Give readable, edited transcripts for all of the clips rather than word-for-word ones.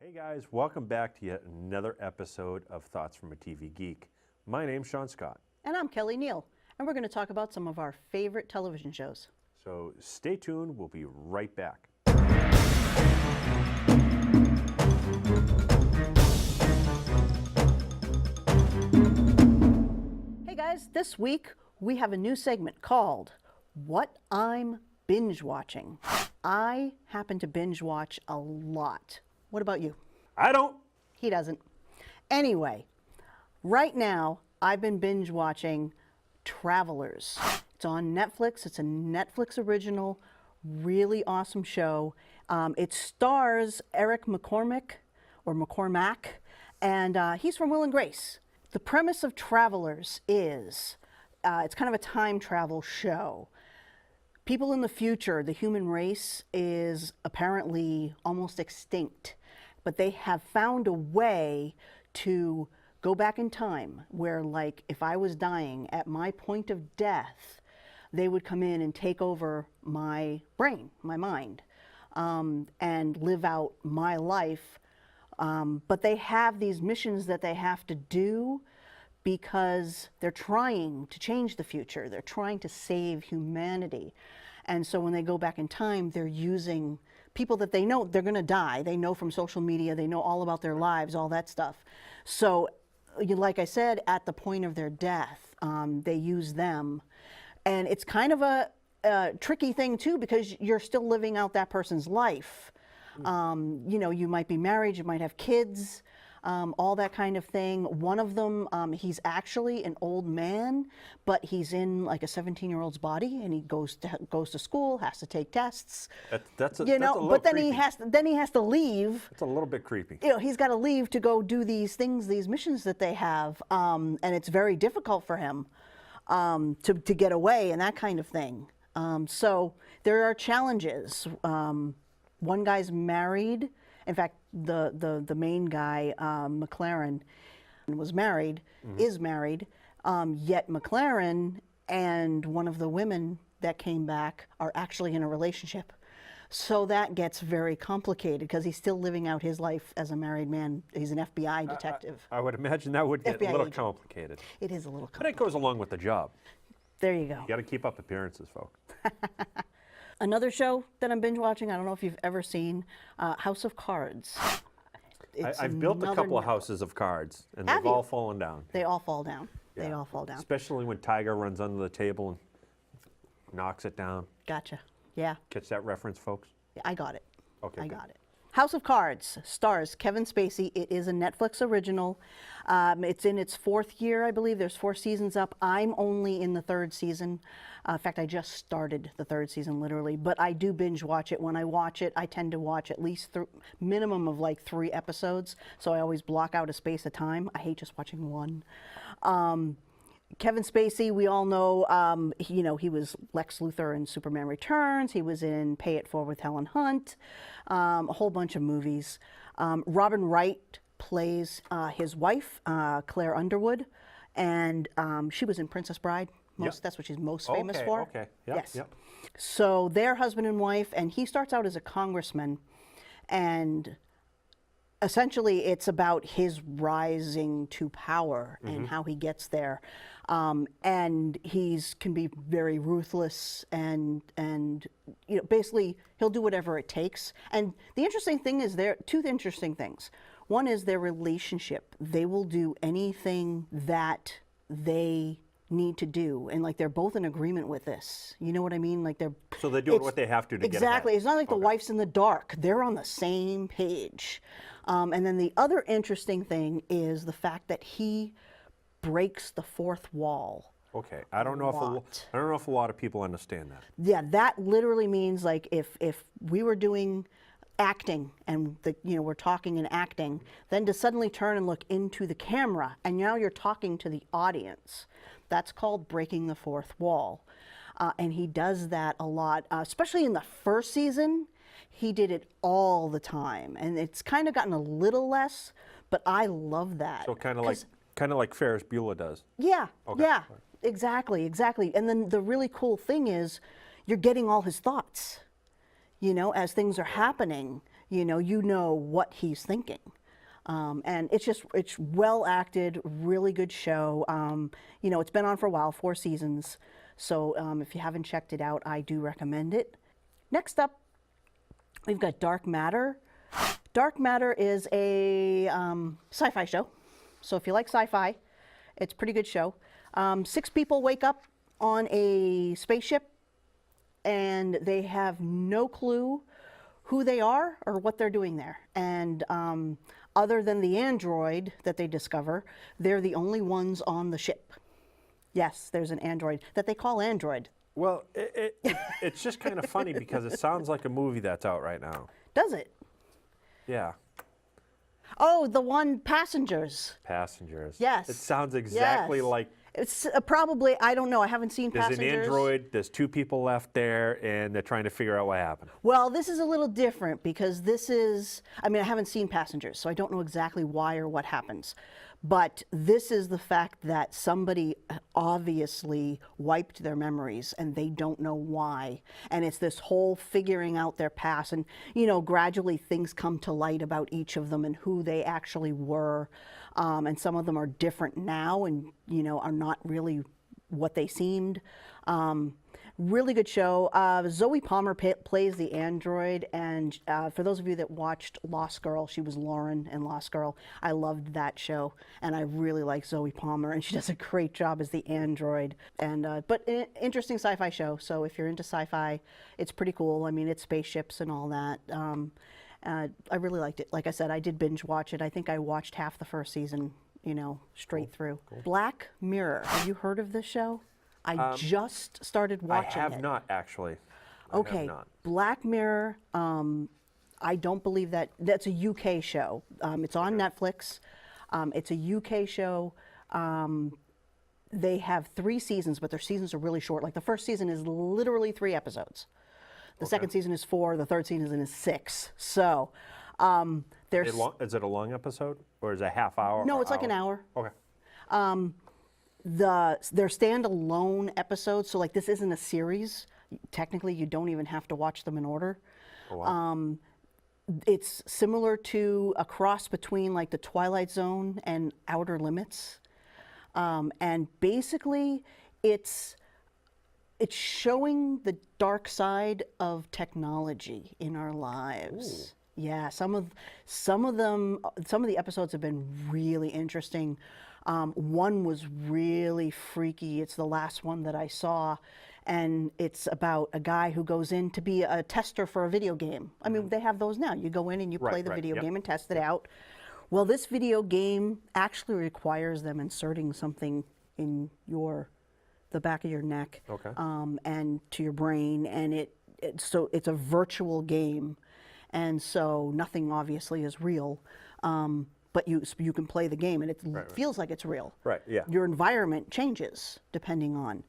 Hey guys, welcome back to yet another episode of Thoughts from a TV Geek. My name's Sean Scott. And I'm Kelly Neal, and we're going to talk about some of our favorite television shows. So stay tuned, we'll be right back. Hey guys, this week we have a new segment called What I'm Binge Watching. I happen to binge watch a lot. What about you? I don't. He doesn't. Anyway, right now I've been binge watching Travelers. It's on Netflix. It's a Netflix original, really awesome show. It stars Eric McCormack, and he's from Will and Grace. The premise of Travelers is it's kind of a time travel show. People in the future, the human race is apparently almost extinct, but they have found a way to go back in time where, like, if I was dying at my point of death, they would come in and take over my brain, my mind, and live out my life. But they have these missions that they have to do because they're trying to change the future. They're trying to save humanity. And so when they go back in time, they're using people that they know they're going to die. They know from social media, they know all about their lives, all that stuff. So, like I said, at the point of their death, they use them. And it's kind of a tricky thing, too, because you're still living out that person's life. You might be married, you might have kids, all that kind of thing. One of them, he's actually an old man, but he's in like a 17-year-old's body, and he goes to school, has to take tests. That's a little but then creepy. he has to leave. It's a little bit creepy. He's got to leave to go do these things, these missions that they have, and it's very difficult for him to get away and that kind of thing. So there are challenges. One guy's married. In fact, the main guy, McLaren, was married, is married, yet McLaren and one of the women that came back are actually in a relationship. So that gets very complicated because he's still living out his life as a married man. He's an FBI detective. I would imagine that would get FBI a little agent. complicated. It is a little But complicated. it goes along with the job. There you go. You got to keep up appearances, folks. Another show that I'm binge watching, I don't know if you've ever seen, House of Cards. I've built a another couple of Netflix- houses of cards, and Have they've you? all fallen down. They all fall down. They Yeah. all fall down. Especially when Tiger runs under the table and knocks it down. Gotcha. Yeah, Catch that reference, folks? I got it. Okay, I good. got it. House of Cards stars Kevin Spacey. It is a Netflix original. It's in its fourth year, I believe. There's 4 seasons up. I'm only in the 3rd season. In fact, I just started the 3rd season, literally. But I do binge watch it. When I watch it, I tend to watch at least minimum of like 3 episodes. So I always block out a space of time. I hate just watching one. Kevin Spacey, we all know, he was Lex Luthor in Superman Returns. He was in Pay It Forward with Helen Hunt, a whole bunch of movies. Robin Wright plays his wife, Claire Underwood, and she was in Princess Bride. That's what she's most famous for. Okay. Yep, Yes. Yep. So they're husband and wife, and he starts out as a congressman, and essentially it's about his rising to power and how he gets there. And can be very ruthless and basically he'll do whatever it takes. And the interesting thing is there are 2 interesting things. One is their relationship. They will do anything that they need to do, and like they're both in agreement with this. You know what I mean? Like So they're doing what they have to get ahead. Exactly. It's not like the wife's in the dark. They're on the same page. And then the other interesting thing is the fact that he breaks the 4th wall. Okay. I don't know if a lot of people understand that. Yeah, that literally means like if we were doing acting and we're talking and acting, then to suddenly turn and look into the camera and now you're talking to the audience. That's called breaking the 4th wall. And he does that a lot, especially in the 1st season. He did it all the time, and it's kind of gotten a little less, but I love that. So kind of like Ferris Bueller does. Yeah, Okay. yeah, exactly. And then the really cool thing is you're getting all his thoughts. as things are happening, you know what he's thinking. And it's well acted, really good show. It's been on for a while, 4 seasons. So if you haven't checked it out, I do recommend it. Next up, we've got Dark Matter. Dark Matter is a sci-fi show. So if you like sci-fi, it's a pretty good show. 6 people wake up on a spaceship and they have no clue who they are or what they're doing there. And other than the android that they discover, they're the only ones on the ship. Yes, there's an android that they call Android. Well, it's just kind of funny because it sounds like a movie that's out right now. Does it? Yeah. Oh, the one Passengers. Passengers. Yes. It sounds exactly Yes. like. It's probably, I don't know, I haven't seen There's Passengers. an android, there's 2 people left there, and they're trying to figure out what happened. Well, this is a little different because this is, I haven't seen Passengers, so I don't know exactly why or what happens. But this is the fact that somebody obviously wiped their memories and they don't know why. And it's this whole figuring out their past. And, gradually things come to light about each of them and who they actually were. And some of them are different now and, are not really what they seemed. Really good show. Zoe Palmer plays the android, and for those of you that watched Lost Girl, she was Lauren in Lost Girl. I loved that show, and I really like Zoe Palmer, and she does a great job as the android. And but an interesting sci-fi show. So if you're into sci-fi, it's pretty cool. It's spaceships and all that. I really liked it. Like I said, I did binge watch it. I think I watched half the first season, straight through. Cool. Black Mirror. Have you heard of this show? I just started watching it. I have not, actually. Okay, I have not. Black Mirror, I don't believe that's a UK show. It's on Netflix. It's a UK show. They have 3 seasons, but their seasons are really short. Like the first season is literally 3 episodes. The second season is 4, the third season is 6. So there's... Is it a long episode, or is it a half hour? No, it's like an hour. Okay. They're standalone episodes, so like this isn't a series. Technically, you don't even have to watch them in order. Oh, wow. It's similar to a cross between like the Twilight Zone and Outer Limits, and basically, it's showing the dark side of technology in our lives. Ooh. Yeah, some of the episodes have been really interesting. One was really freaky. It's the last one that I saw, and it's about a guy who goes in to be a tester for a video game. They have those now. You go in and you play the video game and test it out. Well, this video game actually requires them inserting something in the back of your neck, and to your brain, and so it's a virtual game, and so nothing obviously is real. But you can play the game, and it feels like it's real. Right. Yeah. Your environment changes depending on,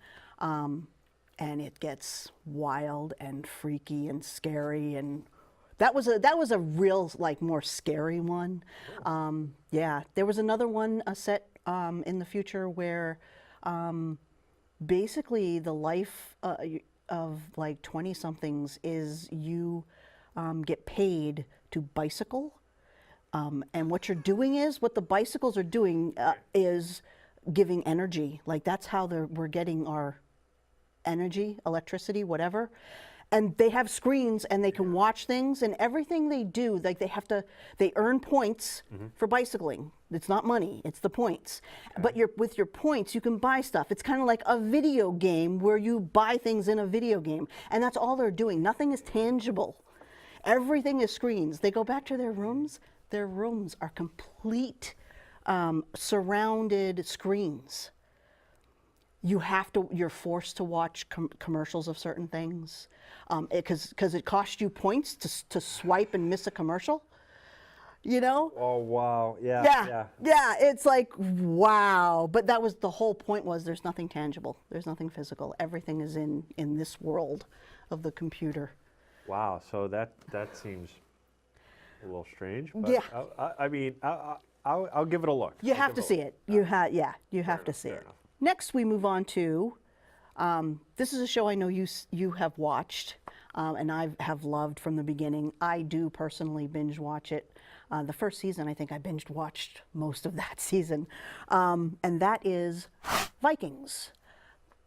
and it gets wild and freaky and scary. And that was a real more scary one. Yeah. There was another one set in the future where, basically the life of like 20-somethings is you get paid to bicycle. And what the bicycles are doing is giving energy. Like that's how we're getting our energy, electricity, whatever. And they have screens and they can watch things, and everything they do, like they earn points for bicycling. It's not money, it's the points. Okay. But with your points, you can buy stuff. It's kind of like a video game where you buy things in a video game. And that's all they're doing. Nothing is tangible. Everything is screens. They go back to their rooms. Their rooms are complete surrounded screens. You're forced to watch commercials of certain things because it costs you points to swipe and miss a commercial. Oh wow! Yeah. It's like wow. But that was the whole point. Was there's nothing tangible. There's nothing physical. Everything is in this world of the computer. Wow. So that seems a little strange. But yeah. I'll give it a look. You have to see it. You have to see it. Next, we move on to, this is a show I know you have watched. and I have loved from the beginning. I do personally binge watch it. The first season, I think I binge watched most of that season, and that is Vikings.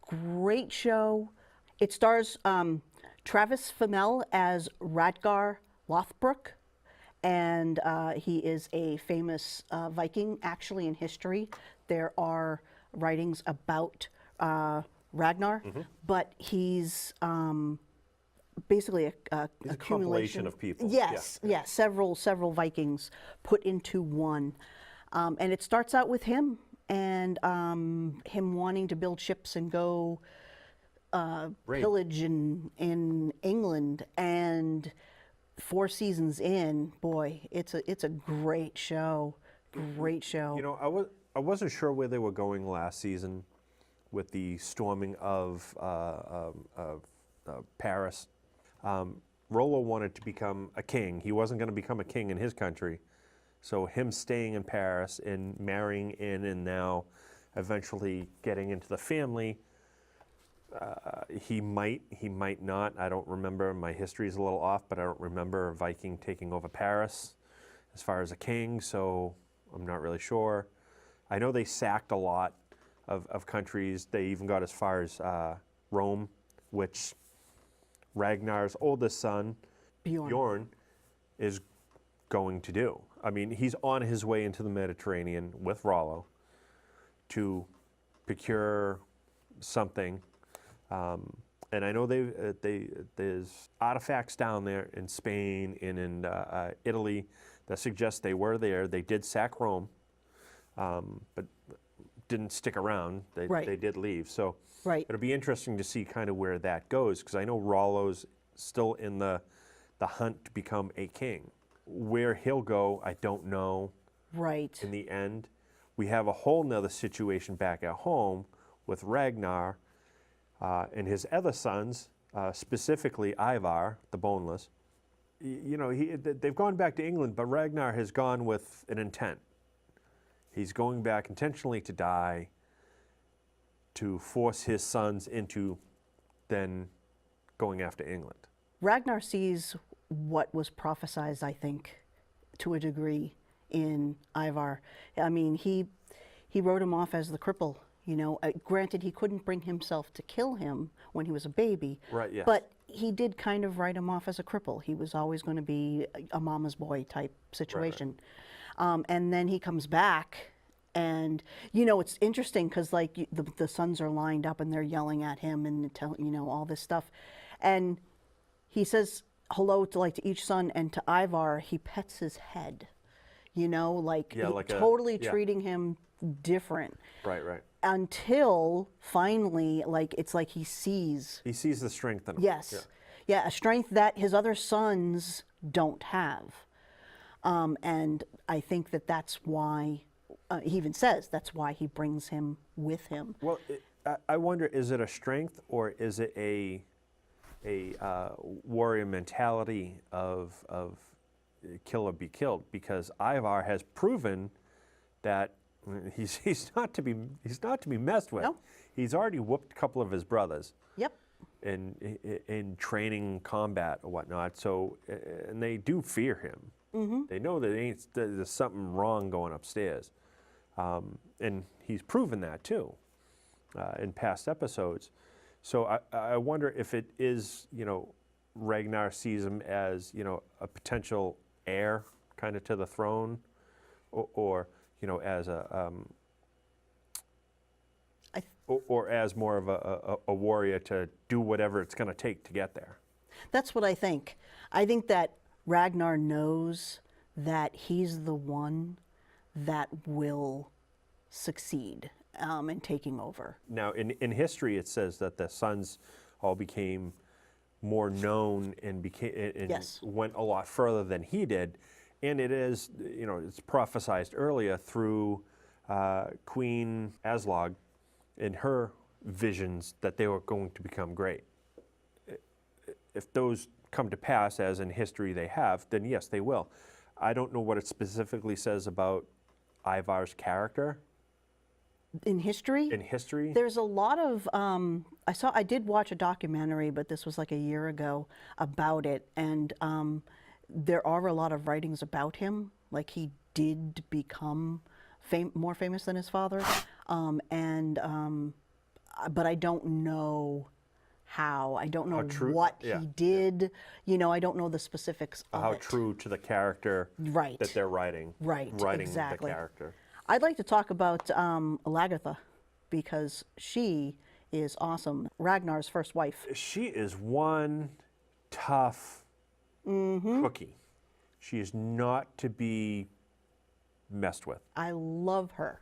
Great show. It stars Travis Fimmel as Radgar Lothbrok, and he is a famous Viking. Actually, in history, there are writings about Ragnar, but he's basically a He's a accumulation compilation of people. Yes, Yeah. yes, several Vikings put into one, and it starts out with him and him wanting to build ships and go Right. pillage in England. And 4 seasons in, boy, it's a great show. Great show. You know, I wasn't sure where they were going last season with the storming of Paris. Rollo wanted to become a king. He wasn't going to become a king in his country. So him staying in Paris and marrying in and now eventually getting into the family, he might not. I don't remember. My history is a little off, but I don't remember a Viking taking over Paris as far as a king, so I'm not really sure. I know they sacked a lot of countries. They even got as far as Rome, which Ragnar's oldest son, Bjorn, is going to do. I mean, he's on his way into the Mediterranean with Rollo to procure something. And I know there's artifacts down there in Spain and in Italy that suggest they were there. They did sack Rome, but didn't stick around. They did leave. So it'll be interesting to see kind of where that goes, because I know Rollo's still in the hunt to become a king. Where he'll go, I don't know. Right. In the end, we have a whole nother situation back at home with Ragnar and his other sons, specifically Ivar, the Boneless. You know, they've gone back to England, but Ragnar has gone with an intent. He's going back intentionally to die, to force his sons into then going after England. Ragnar sees what was prophesized, I think, to a degree in Ivar. I mean, he wrote him off as the cripple. You know, granted, he couldn't bring himself to kill him when he was a baby. Right, yes. But he did kind of write him off as a cripple. He was always going to be a mama's boy type situation. Right. And then he comes back, and, you know, it's interesting because, like, the sons are lined up and they're yelling at him and you know, all this stuff. And he says hello to each son, and to Ivar, he pets his head. You know, like totally treating him different. Right. Until finally, it's like he sees. He sees the strength in him. Yes. Yeah, a strength that his other sons don't have. And I think that's why, he even says that's why he brings him with him. Well, I wonder, is it a strength or is it a warrior mentality of kill or be killed? Because Ivar has proven that he's not to be messed with. No. He's already whooped a couple of his brothers. Yep. In training combat or whatnot. So, and they do fear him. Mm-hmm. They know that there's something wrong going upstairs, and he's proven that too in past episodes. So I wonder if it is, you know, Ragnar sees him as, you know, a potential heir kind of to the throne, or you know, as or as more of a warrior to do whatever it's going to take to get there. That's what I think. I think that Ragnar knows that he's the one that will succeed in taking over. Now, in history, it says that the sons all became more known and Yes. went a lot further than he did. And it is, you know, it's prophesized earlier through Queen Aslog in her visions that they were going to become great. If those come to pass, as in history they have, then yes, they will. I don't know what it specifically says about Ivar's character, In history? in history? There's a lot of I did watch a documentary, but this was like a year ago about it, and there are a lot of writings about him. Like he did become more famous than his father, but I don't know how. I don't know what yeah, he did. You know, I don't know the specifics of How it. true to the character Right. that they're writing. Right, Writing exactly. the character. I'd like to talk about Lagertha because she is awesome. Ragnar's first wife. She is one tough cookie. She is not to be messed with. I love her.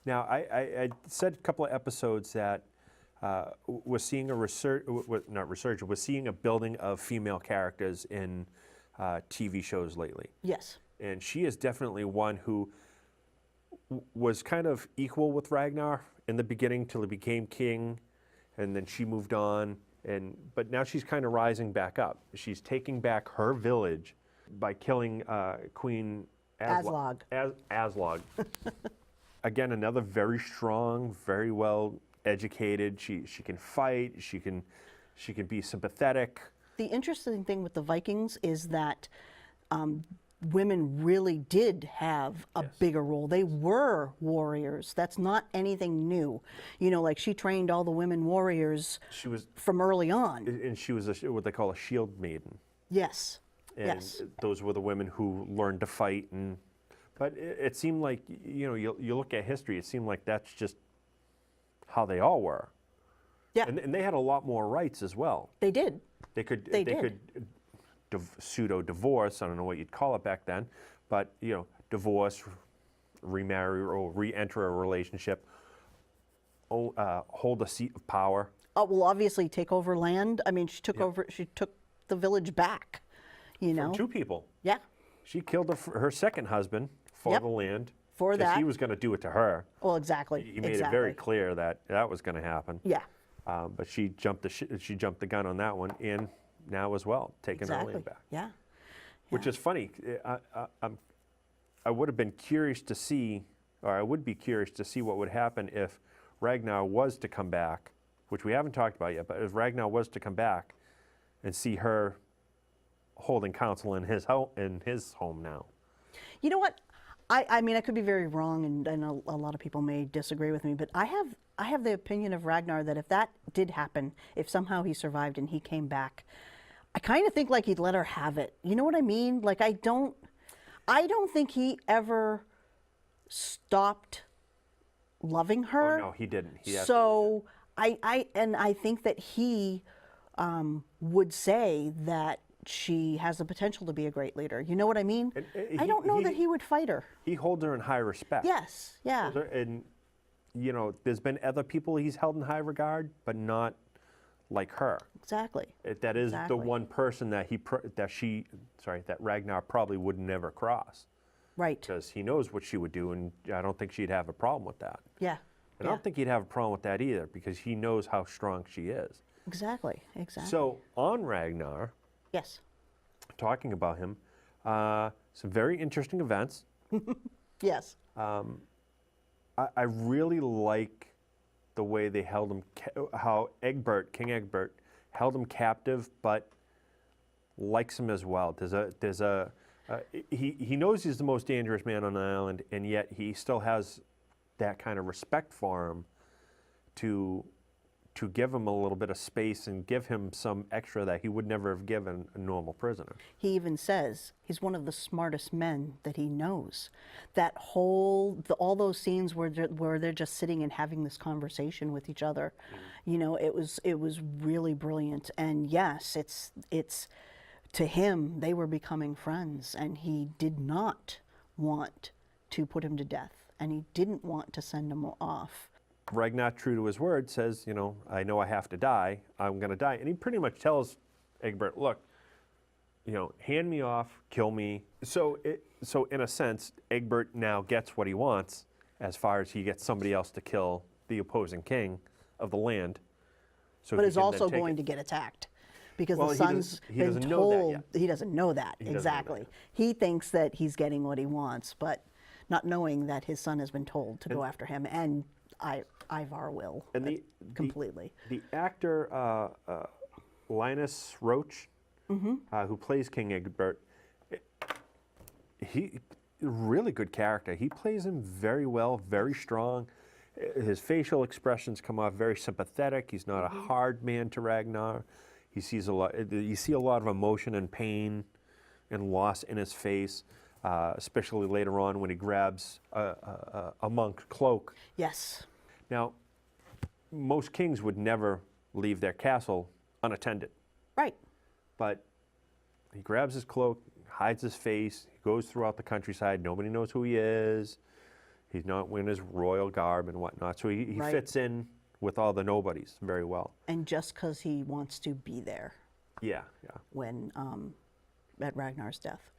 Now, I said a couple of episodes that we're seeing we're seeing a building of female characters in TV shows lately. Yes. And she is definitely one who was kind of equal with Ragnar in the beginning till he became king, and then she moved on. But now she's kind of rising back up. She's taking back her village by killing Queen Aslog. Aslog. Again, another very strong, very well educated. She can fight. She can be sympathetic. The interesting thing with the Vikings is that women really did have a bigger role. They were warriors. That's not anything new. You know, like she trained all the women warriors She was, from early on. and she was what they call a shield maiden. Yes. And Yes. those were the women who learned to fight. But it seemed like, you know, you look at history, it seemed like that's just how they all were. Yeah. And they had a lot more rights as well. They did. They could They did. pseudo-divorce, I don't know what you'd call it back then, but, you know, divorce, remarry or re-enter a relationship, hold a seat of power. Oh, well, obviously take over land. I mean, she took the village back, you know. Two people. Yeah. She killed her second husband for Yep. the land. For 'cause that. he was going to do it to her. Well, exactly. He made exactly. it very clear that that was going to happen. Yeah. But she jumped the gun on that one, and now as well, taking her Exactly. land back. Yeah. Which is funny. I would have been curious to see, or I would be curious to see what would happen if Ragnar was to come back, which we haven't talked about yet, but if Ragnar was to come back and see her holding counsel in his home now. You know what? I mean, I could be very wrong, and a lot of people may disagree with me, but I have the opinion of Ragnar that if that did happen, if somehow he survived and he came back, I kind of think like he'd let her have it. You know what I mean? Like I don't think he ever stopped loving her. Oh no, he didn't. He So I think that he would say that she has the potential to be a great leader. You know what I mean? I don't know that he would fight her. He holds her in high respect. Yes, yeah. And you know, there's been other people he's held in high regard, but not like her. Exactly. That is the Exactly. one person that that Ragnar probably would never cross, Right. because he knows what she would do, and I don't think she'd have a problem with that. Yeah. And I don't think he'd have a problem with that either, because he knows how strong she is. Exactly. Exactly. So on Ragnar, yes. talking about him, some very interesting events. Yes. I really like the way they held him, how King Egbert held him captive, but likes him as well. He knows he's the most dangerous man on the island, and yet he still has that kind of respect for him to give him a little bit of space and give him some extra that he would never have given a normal prisoner. He even says he's one of the smartest men that he knows. That all those scenes where they're just sitting and having this conversation with each other, you know, it was really brilliant. And yes, it's to him they were becoming friends, and he did not want to put him to death, and he didn't want to send him off. Ragnar, true to his word, says, you know I have to die. I'm going to die. And he pretty much tells Egbert, look, you know, hand me off, kill me. So in a sense, Egbert now gets what he wants, as far as he gets somebody else to kill the opposing king of the land. So But is also going to get attacked, because the son's been told he doesn't know that. Exactly. He thinks that he's getting what he wants, but not knowing that his son has been told to go after him. And Ivar will And completely. the actor Linus Roach, who plays King Egbert, he really good character. He plays him very well, very strong. His facial expressions come off very sympathetic. He's not a hard man to Ragnar. He sees a lot. You see a lot of emotion and pain and loss in his face, especially later on when he grabs a monk's cloak. Yes. Now, most kings would never leave their castle unattended, Right. but he grabs his cloak, hides his face, he goes throughout the countryside. Nobody knows who he is. He's not wearing his royal garb and whatnot, so he Right. fits in with all the nobodies very well. And just because he wants to be there Yeah. when at Ragnar's death,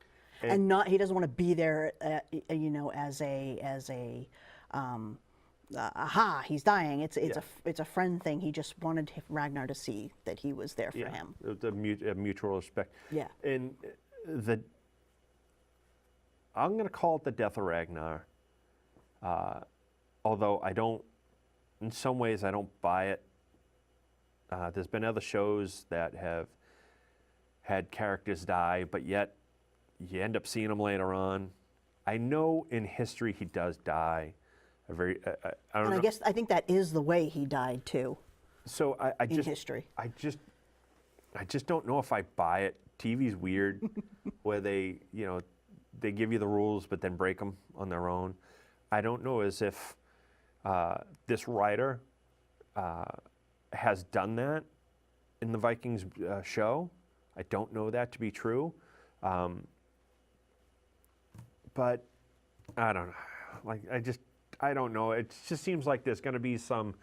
And- and not he doesn't want to be there, as a aha, he's dying. It's a friend thing. He just wanted Ragnar to see that he was there for him. The mutual respect. Yeah. And I'm going to call it the death of Ragnar. Although I don't, in some ways, I don't buy it. There's been other shows that have had characters die, but yet you end up seeing them later on. I know in history he does die. I don't And know. I think that is the way he died too So I in just history. I just don't know if I buy it. TV's weird, where they they give you the rules but then break them on their own. I don't know as if this writer has done that in the Vikings show. I don't know that to be true, but I don't know. I don't know. It just seems like there's going to be some,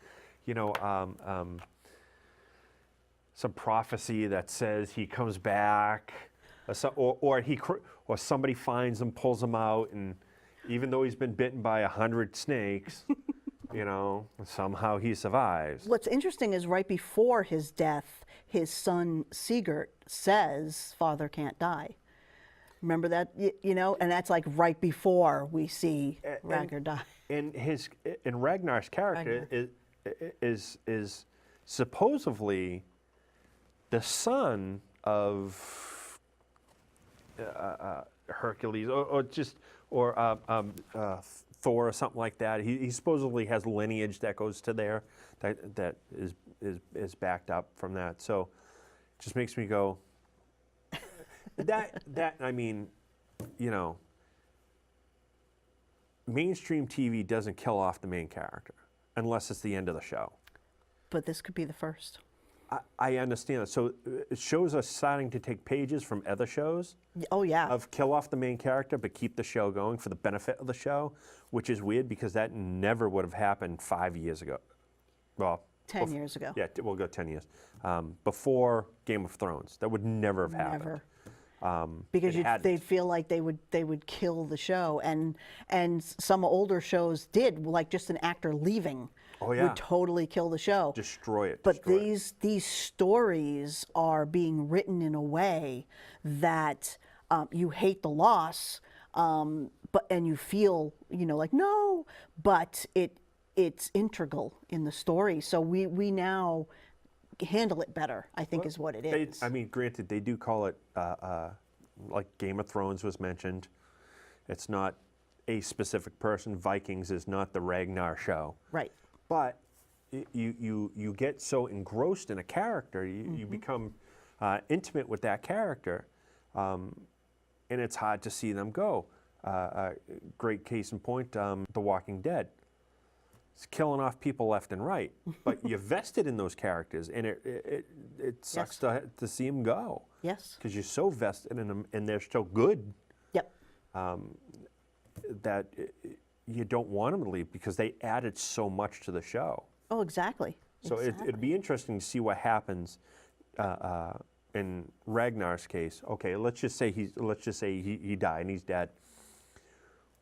some prophecy that says he comes back, or somebody finds him, pulls him out, and even though he's been bitten by 100 snakes, somehow he survives. What's interesting is right before his death, his son Sigurd says, "Father can't die." Remember that, and that's like right before we see Ragnar die. And Ragnar's character is supposedly the son of Hercules, or Thor, or something like that. He supposedly has lineage that goes to there, that is backed up from that. So, it just makes me go. Mainstream TV doesn't kill off the main character unless it's the end of the show. But this could be the first. I understand that. So shows are starting to take pages from other shows Oh yeah. of kill off the main character but keep the show going for the benefit of the show, which is weird because that never would have happened 5 years ago. Well, 10 years ago. Yeah, we'll go 10 years. Before Game of Thrones. That would never have happened. Never. Because they'd feel like they would kill the show, and some older shows did, like just an actor leaving would totally kill the show, Destroy it. But destroy it. these stories are being written in a way that you hate the loss, and you feel like no, but it's integral in the story. So we now handle it better, I think, is what it is. Granted, they do call it, like Game of Thrones was mentioned. It's not a specific person. Vikings is not the Ragnar show. Right. But you get so engrossed in a character, you become intimate with that character, and it's hard to see them go. Great case in point, The Walking Dead. It's killing off people left and right, but you're vested in those characters, and it sucks to see them go. Yes. Because you're so vested in them, and they're so good. Yep. That you don't want them to leave because they added so much to the show. Oh, exactly. So it'd be interesting to see what happens in Ragnar's case. Okay, let's just say he died and he's dead.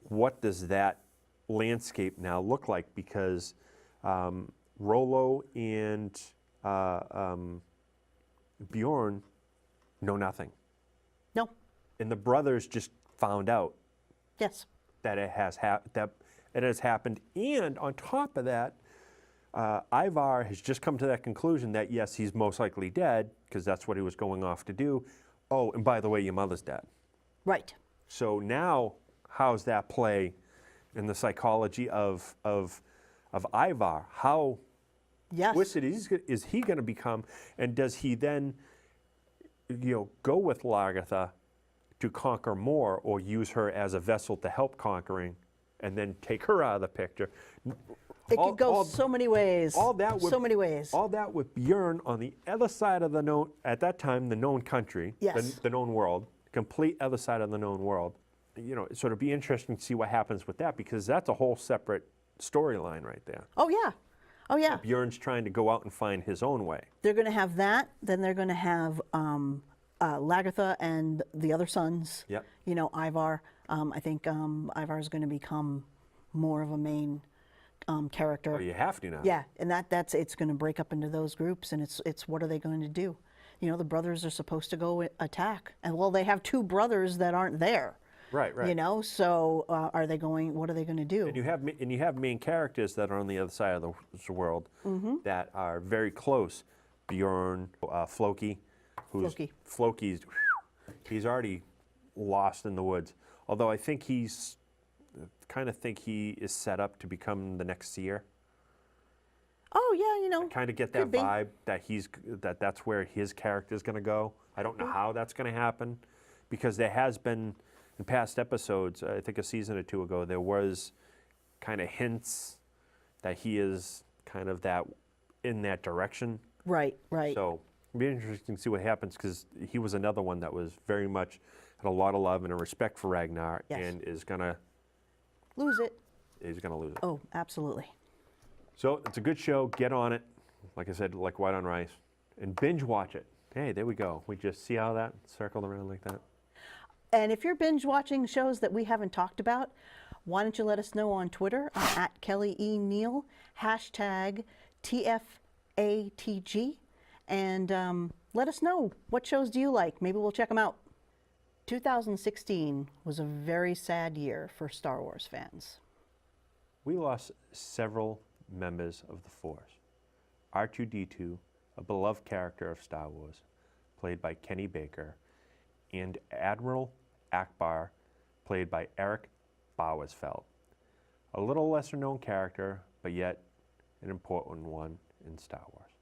What does that landscape now look like? Because Rollo and Bjorn know nothing, No. and the brothers just found out Yes. that it has happened. And on top of that, Ivar has just come to that conclusion that, yes, he's most likely dead, because that's what he was going off to do. Oh, and by the way, your mother's dead. Right. So now, how's that play in the psychology of Ivar? How Yes. twisted is he going to become? And does he then, go with Lagertha to conquer more, or use her as a vessel to help conquering, and then take her out of the picture? It could go so many ways. All that with, so many ways. All that with Bjorn on the other side of the known, at that time, the known country, Yes. the known world, complete other side of the known world. So it'll be interesting to see what happens with that, because that's a whole separate storyline right there. Oh yeah. Oh yeah. Bjorn's trying to go out and find his own way. They're going to have that. Then they're going to have Lagertha and the other sons. Yep. Ivar. I think Ivar is going to become more of a main character. Oh, you have to now. Yeah, and that's it's going to break up into those groups, and it's what are they going to do? The brothers are supposed to go attack, and well, they have two brothers that aren't there. Right. So are they going? What are they going to do? And you have main characters that are on the other side of the world that are very close. Bjorn, Floki, Floki's he's already lost in the woods. Although I think he is set up to become the next seer. Oh yeah, I kind of get that vibe that that's where his character is going to go. I don't know how that's going to happen, because there has been in past episodes, I think a season or two ago, there was kind of hints that he is kind of in that direction. Right. So it'll be interesting to see what happens, because he was another one that was very much had a lot of love and a respect for Ragnar, Yes. and is gonna lose it. He's gonna lose it. Oh, absolutely. So it's a good show. Get on it. Like I said, like white on rice, and binge watch it. Hey, there we go. We just see how that circled around like that. And if you're binge watching shows that we haven't talked about, why don't you let us know on Twitter? I'm at Kelly E. Neal, hashtag TFATG, and let us know, what shows do you like? Maybe we'll check them out. 2016 was a very sad year for Star Wars fans. We lost several members of the Force. R2-D2, a beloved character of Star Wars, played by Kenny Baker, and Admiral Akbar, played by Eric Bowersfeld. A little lesser known character, but yet an important one in Star Wars.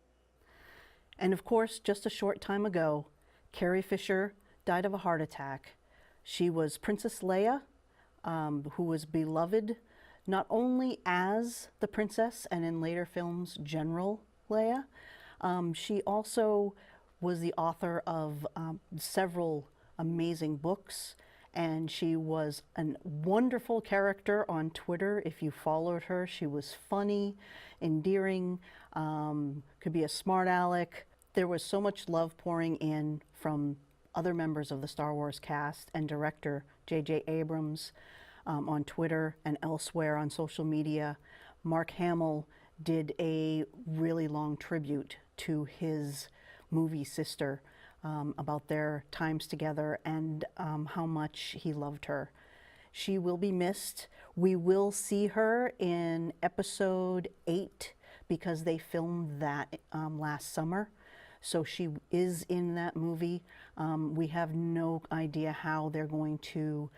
And of course, just a short time ago, Carrie Fisher died of a heart attack. She was Princess Leia, who was beloved not only as the princess and in later films General Leia. She also was the author of several amazing books, and she was a wonderful character on Twitter. If you followed her, she was funny, endearing, could be a smart aleck. There was so much love pouring in from other members of the Star Wars cast and director J.J. Abrams on Twitter and elsewhere on social media. Mark Hamill did a really long tribute to his movie sister about their times together and how much he loved her. She will be missed. We will see her in episode 8 because they filmed that last summer. So she is in that movie. We have no idea how they're going to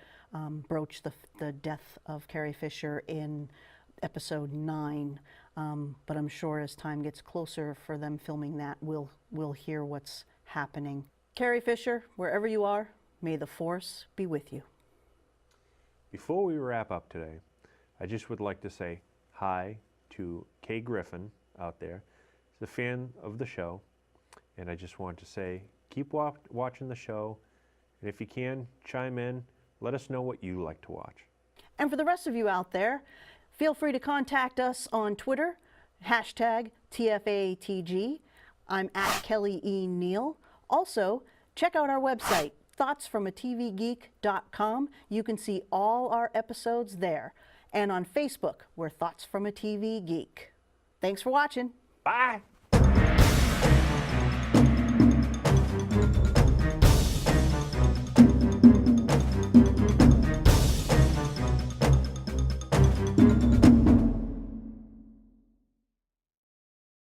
broach the death of Carrie Fisher in episode 9. But I'm sure as time gets closer for them filming that, we'll hear what's happening. Carrie Fisher, wherever you are, may the Force be with you. Before we wrap up today, I just would like to say hi to Kay Griffin out there. He's a fan of the show, and I just want to say keep watching the show, and if you can, chime in. Let us know what you like to watch. And for the rest of you out there, feel free to contact us on Twitter, hashtag TFATG. I'm at Kelly E. Neal. Also, check out our website, thoughtsfromatvgeek.com. You can see all our episodes there. And on Facebook, we're Thoughts from a TV Geek. Thanks for watching. Bye.